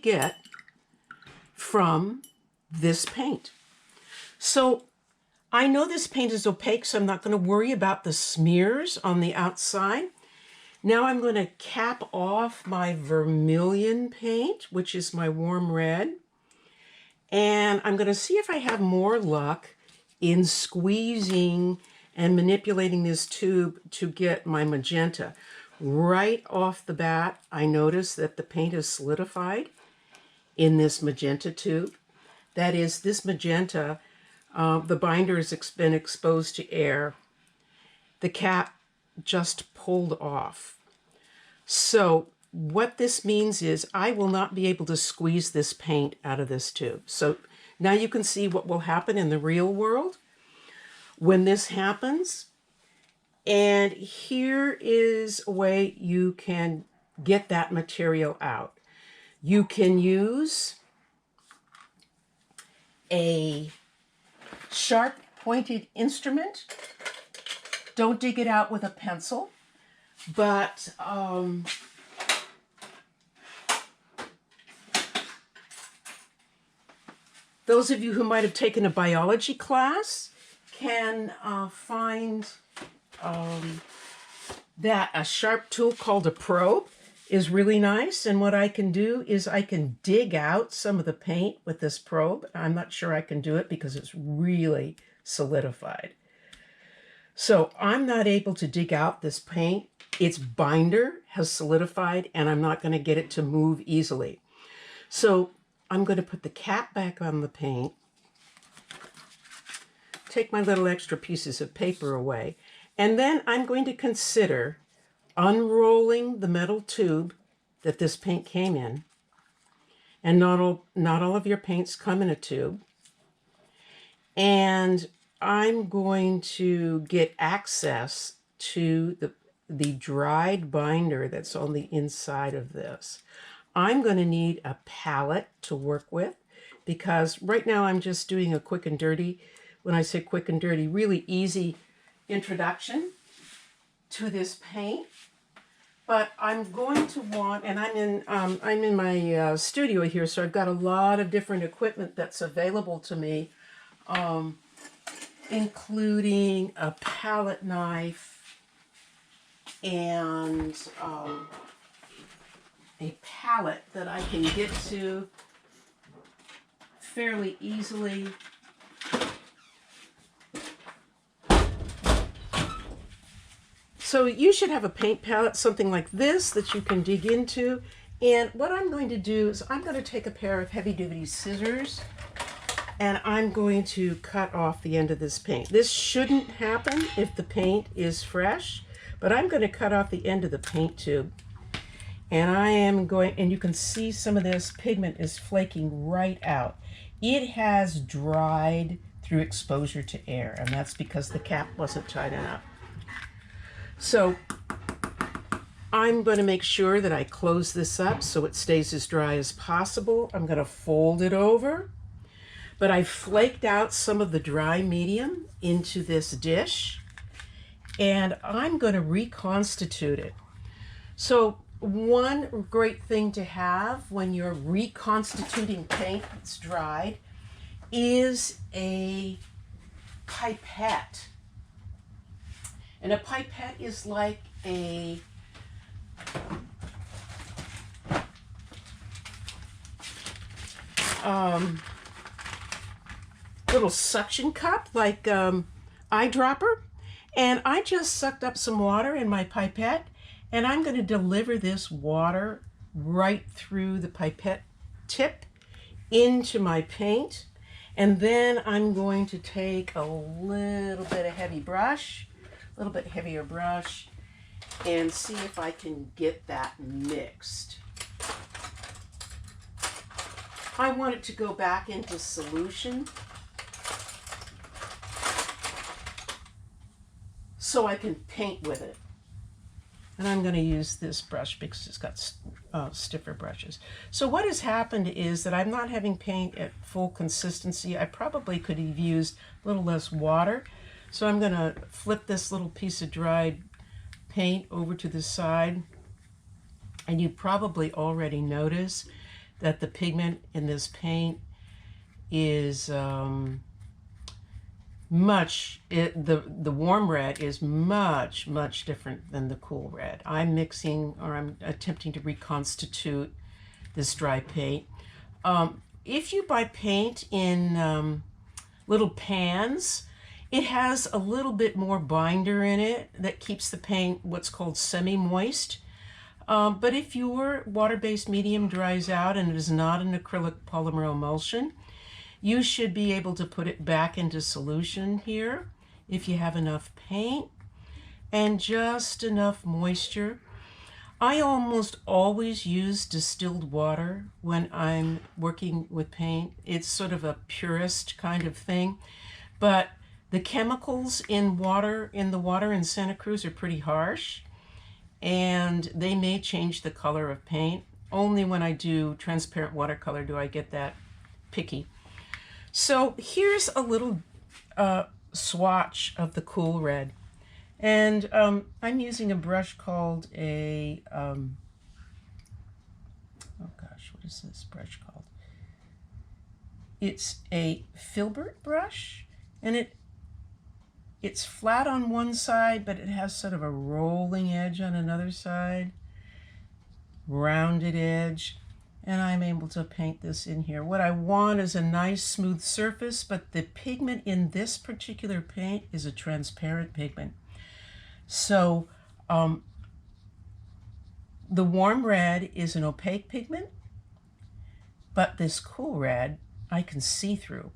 get from this paint. So I know this paint is opaque, so I'm not going to worry about the smears on the outside. Now I'm going to cap off my vermilion paint, which is my warm red. And I'm going to see if I have more luck in squeezing and manipulating this tube to get my magenta. Right off the bat, I notice that the paint is solidified in this magenta tube. That is, this magenta, the binder has been exposed to air. The cap just pulled off. So what this means is I will not be able to squeeze this paint out of this tube. So now you can see what will happen in the real world when this happens. And here is a way you can get that material out. You can use a sharp pointed instrument. Don't dig it out with a pencil, but those of you who might have taken a biology class can find that a sharp tool called a probe is really nice. And what I can do is I can dig out some of the paint with this probe. I'm not sure I can do it because it's really solidified. So I'm not able to dig out this paint. Its binder has solidified and I'm not going to get it to move easily. So I'm going to put the cap back on the paint, take my little extra pieces of paper away, and then I'm going to consider unrolling the metal tube that this paint came in. And not all of your paints come in a tube. And I'm going to get access to the dried binder that's on the inside of this. I'm going to need a palette to work with because right now I'm just doing a quick and dirty, when I say quick and dirty, really easy introduction to this paint. But I'm going to want, and I'm in my studio here, so I've got a lot of different equipment that's available to me, including a palette knife and a palette that I can get to fairly easily. So you should have a paint palette, something like this, that you can dig into. And what I'm going to do is I'm going to take a pair of heavy-duty scissors and I'm going to cut off the end of this paint. This shouldn't happen if the paint is fresh, but I'm going to cut off the end of the paint tube. And I am going, and you can see some of this pigment is flaking right out. It has dried through exposure to air, and that's because the cap wasn't tight enough. So I'm going to make sure that I close this up so it stays as dry as possible. I'm going to fold it over, but I flaked out some of the dry medium into this dish and I'm going to reconstitute it. So one great thing to have when you're reconstituting paint that's dried is a pipette. And a pipette is like a little suction cup, like eyedropper. And I just sucked up some water in my pipette, and I'm going to deliver this water right through the pipette tip into my paint. And then I'm going to take a little bit of heavy brush, a little bit heavier brush, and see if I can get that mixed. I want it to go back into solution so I can paint with it. And I'm going to use this brush because it's got stiffer brushes. So what has happened is that I'm not having paint at full consistency. I probably could have used a little less water. So I'm going to flip this little piece of dried paint over to the side. And you probably already notice that the pigment in this paint is the warm red is much different than the cool red. I'm mixing, or I'm attempting to reconstitute this dry paint. If you buy paint in little pans, it has a little bit more binder in it that keeps the paint what's called semi-moist. But if your water-based medium dries out and it is not an acrylic polymer emulsion, you should be able to put it back into solution here if you have enough paint and just enough moisture. I almost always use distilled water when I'm working with paint. It's sort of a purist kind of thing, but the chemicals in the water in Santa Cruz are pretty harsh, and they may change the color of paint. Only when I do transparent watercolor do I get that picky. So here's a little swatch of the cool red. And I'm using a brush called a, oh gosh, what is this brush called? It's a filbert brush, and it's flat on one side, but it has sort of a rolling edge on another side, rounded edge. And I'm able to paint this in here. What I want is a nice smooth surface, but the pigment in this particular paint is a transparent pigment. So the warm red is an opaque pigment, but this cool red I can see through.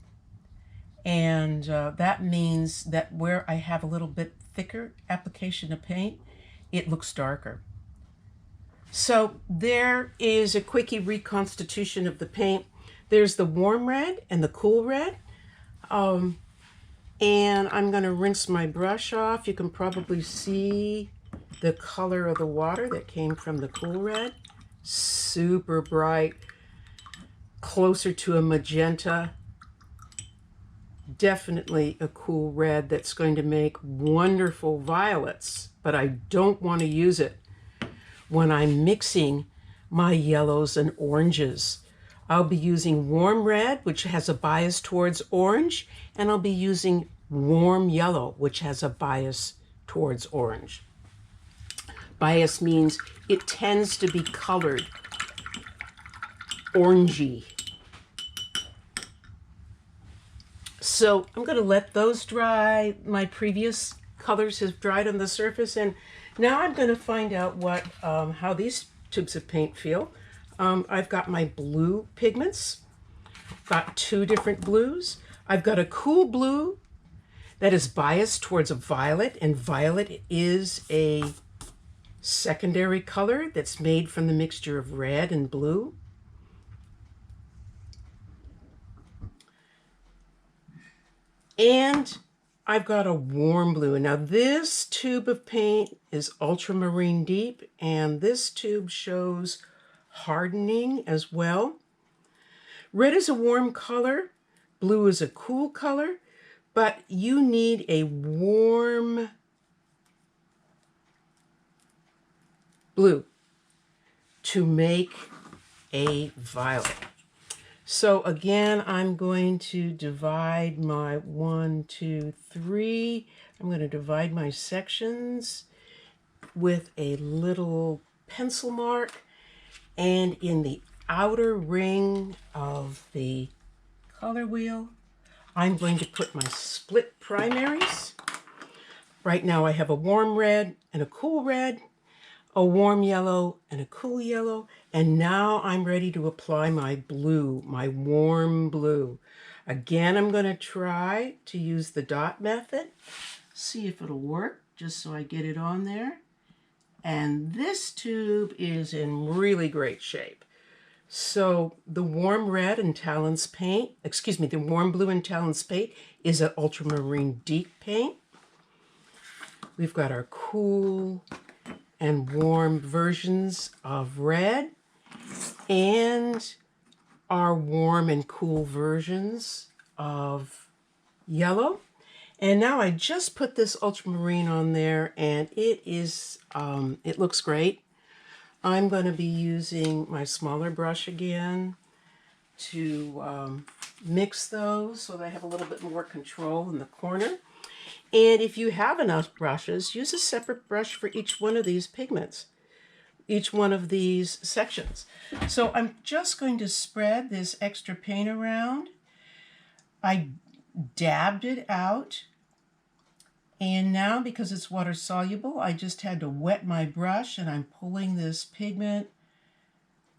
And that means that where I have a little bit thicker application of paint, it looks darker. So there is a quickie reconstitution of the paint. There's the warm red and the cool red. And I'm going to rinse my brush off. You can probably see the color of the water that came from the cool red. Super bright, closer to a magenta. Definitely a cool red that's going to make wonderful violets, but I don't want to use it when I'm mixing my yellows and oranges. I'll be using warm red, which has a bias towards orange, and I'll be using warm yellow, which has a bias towards orange. Bias means it tends to be colored orangey. So I'm going to let those dry. My previous colors have dried on the surface, and now I'm going to find out how these tubes of paint feel. I've got my blue pigments, got two different blues. I've got a cool blue that is biased towards a violet, and violet is a secondary color that's made from the mixture of red and blue. And I've got a warm blue. Now this tube of paint is ultramarine deep, and this tube shows hardening as well. Red is a warm color, blue is a cool color, but you need a warm blue to make a violet. So again, I'm going to divide my 1, 2, 3. I'm going to divide my sections with a little pencil mark, and in the outer ring of the color wheel, I'm going to put my split primaries. Right now I have a warm red and a cool red, a warm yellow and a cool yellow, and now I'm ready to apply my blue, my warm blue. Again, I'm going to try to use the dot method, see if it'll work, just so I get it on there. And this tube is in really great shape. So the warm red and Talon's paint, the warm blue and Talon's paint is an ultramarine deep paint. We've got our cool and warm versions of red and our warm and cool versions of yellow. And now I just put this ultramarine on there, and it looks great. I'm going to be using my smaller brush again to mix those so that I have a little bit more control in the corner. And if you have enough brushes, use a separate brush for each one of these pigments, each one of these sections. So I'm just going to spread this extra paint around. I dabbed it out. And now, because it's water soluble, I just had to wet my brush, and I'm pulling this pigment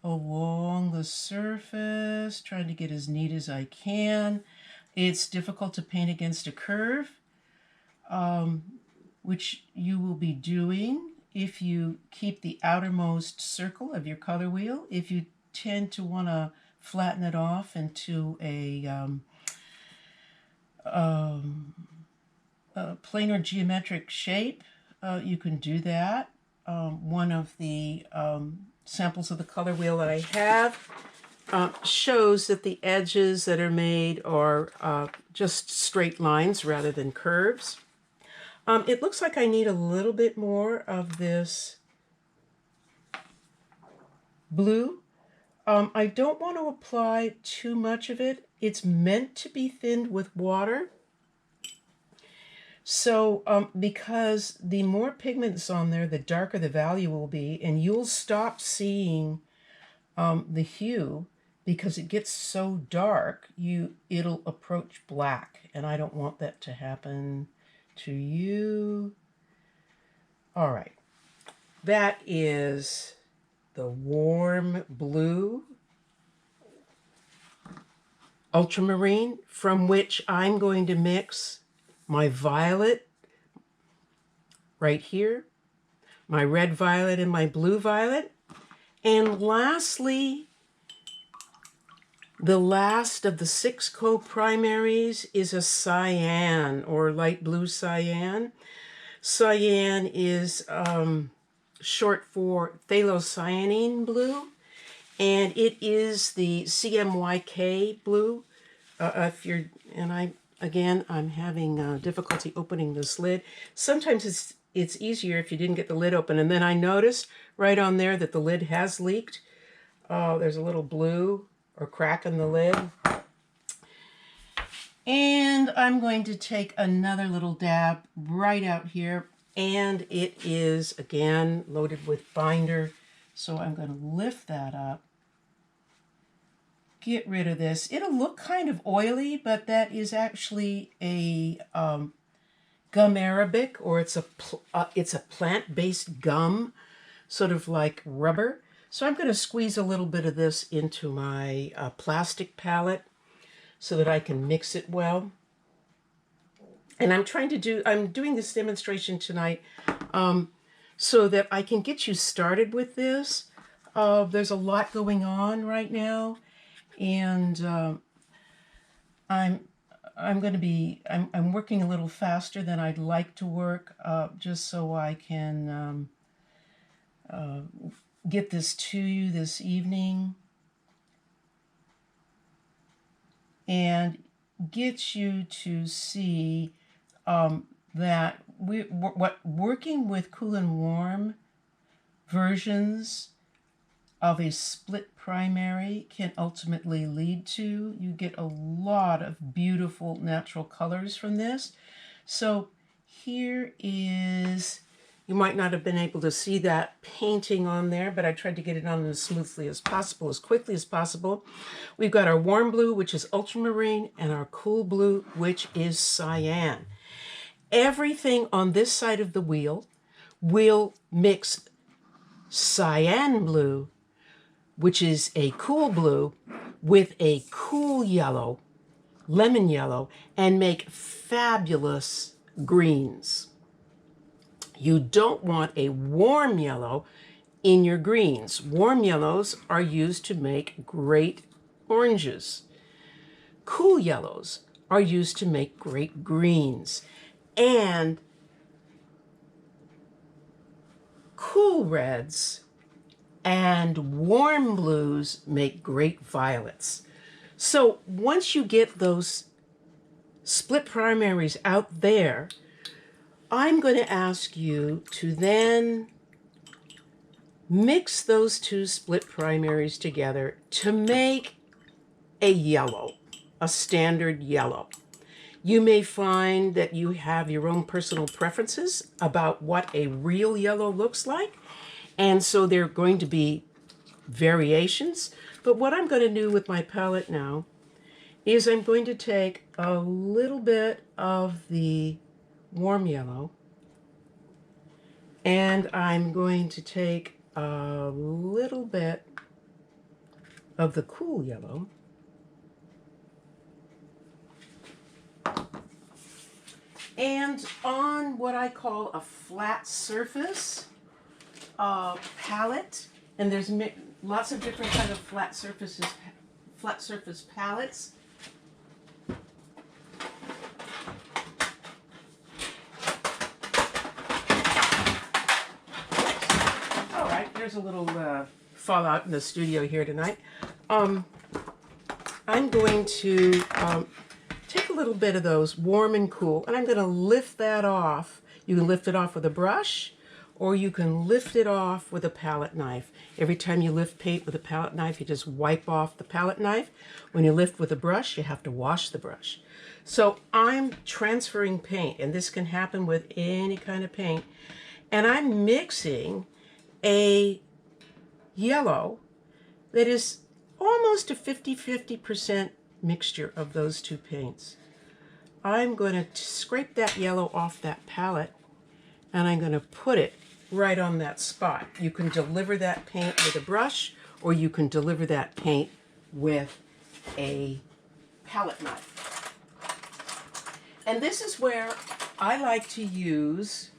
along the surface, trying to get as neat as I can. It's difficult to paint against a curve, which you will be doing if you keep the outermost circle of your color wheel. If you tend to want to flatten it off into a planar geometric shape, you can do that. One of the samples of the color wheel that I have shows that the edges that are made are just straight lines rather than curves. It looks like I need a little bit more of this blue. I don't want to apply too much of it. It's meant to be thinned with water. So because the more pigments on there, the darker the value will be, and you'll stop seeing the hue because it gets so dark, it'll approach black, and I don't want that to happen to you. All right, that is the warm blue ultramarine, from which I'm going to mix my violet right here, my red violet and my blue violet. And lastly, the last of the 6 co-primaries is a cyan, or light blue cyan. Cyan is short for phthalocyanine blue, and it is the CMYK blue. I'm having difficulty opening this lid. Sometimes it's easier if you didn't get the lid open. And then I noticed right on there that the lid has leaked. There's a little blue or crack in the lid. And I'm going to take another little dab right out here. And it is, again, loaded with binder. So I'm going to lift that up. Get rid of this. It'll look kind of oily, but that is actually a gum arabic, or it's a plant-based gum, sort of like rubber. So I'm going to squeeze a little bit of this into my plastic palette so that I can mix it well. And I'm doing this demonstration tonight so that I can get you started with this. There's a lot going on right now. And I'm working a little faster than I'd like to work, just so I can get this to you this evening and get you to see that what working with cool and warm versions of a split primary can ultimately lead to. You get a lot of beautiful natural colors from this. So here is, you might not have been able to see that painting on there, but I tried to get it on as smoothly as possible, as quickly as possible. We've got our warm blue, which is ultramarine, and our cool blue, which is cyan. Everything on this side of the wheel will mix cyan blue, which is a cool blue, with a cool yellow, lemon yellow, and make fabulous greens. You don't want a warm yellow in your greens. Warm yellows are used to make great oranges. Cool yellows are used to make great greens. And cool reds and warm blues make great violets. So once you get those split primaries out there, I'm going to ask you to then mix those two split primaries together to make a yellow, a standard yellow. You may find that you have your own personal preferences about what a real yellow looks like, and so there are going to be variations. But what I'm going to do with my palette now is I'm going to take a little bit of the warm yellow, and I'm going to take a little bit of the cool yellow, and on what I call a flat surface palette, and there's lots of different kind of flat surface palettes. All right, there's a little fallout in the studio here tonight. I'm going to take a little bit of those warm and cool, and I'm going to lift that off. You can lift it off with a brush, or you can lift it off with a palette knife. Every time you lift paint with a palette knife, you just wipe off the palette knife. When you lift with a brush, you have to wash the brush. So I'm transferring paint, and this can happen with any kind of paint, and I'm mixing a yellow that is almost a 50-50% mixture of those two paints. I'm going to scrape that yellow off that palette, and I'm going to put it right on that spot. You can deliver that paint with a brush, or you can deliver that paint with a palette knife. And this is where I like to use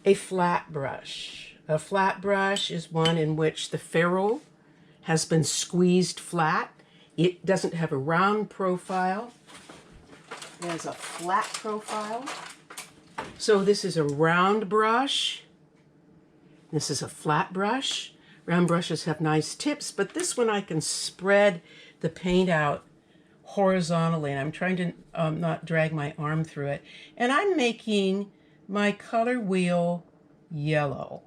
a flat brush. A flat brush is one in which the ferrule has been squeezed flat. It doesn't have a round profile. It has a flat profile. So this is a round brush. This is a flat brush. Round brushes have nice tips, but this one I can spread the paint out horizontally, and I'm trying to not drag my arm through it. And I'm making my color wheel yellow,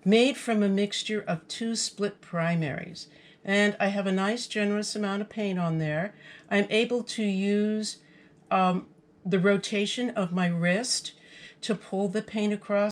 made from a mixture of two split primaries. And I have a nice generous amount of paint on there. I'm able to use the rotation of my wrist to pull the paint across